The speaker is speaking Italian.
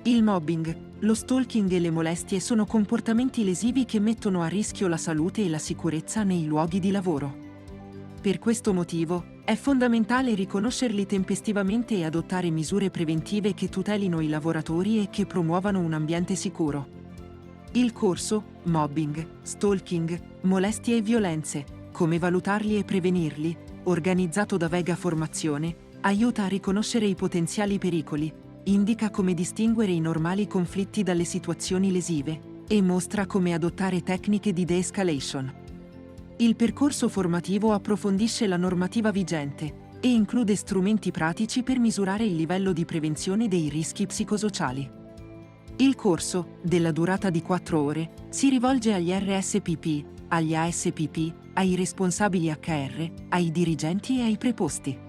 Il mobbing, lo stalking e le molestie sono comportamenti lesivi che mettono a rischio la salute e la sicurezza nei luoghi di lavoro. Per questo motivo, è fondamentale riconoscerli tempestivamente e adottare misure preventive che tutelino i lavoratori e che promuovano un ambiente sicuro. Il corso Mobbing, Stalking, Molestie e Violenze, come valutarli e prevenirli, organizzato da Vega Formazione, aiuta a riconoscere i potenziali pericoli, indica come distinguere i normali conflitti dalle situazioni lesive e mostra come adottare tecniche di de-escalation. Il percorso formativo approfondisce la normativa vigente e include strumenti pratici per misurare il livello di prevenzione dei rischi psicosociali. Il corso, della durata di 4 ore, si rivolge agli RSPP, agli ASPP, ai responsabili HR, ai dirigenti e ai preposti.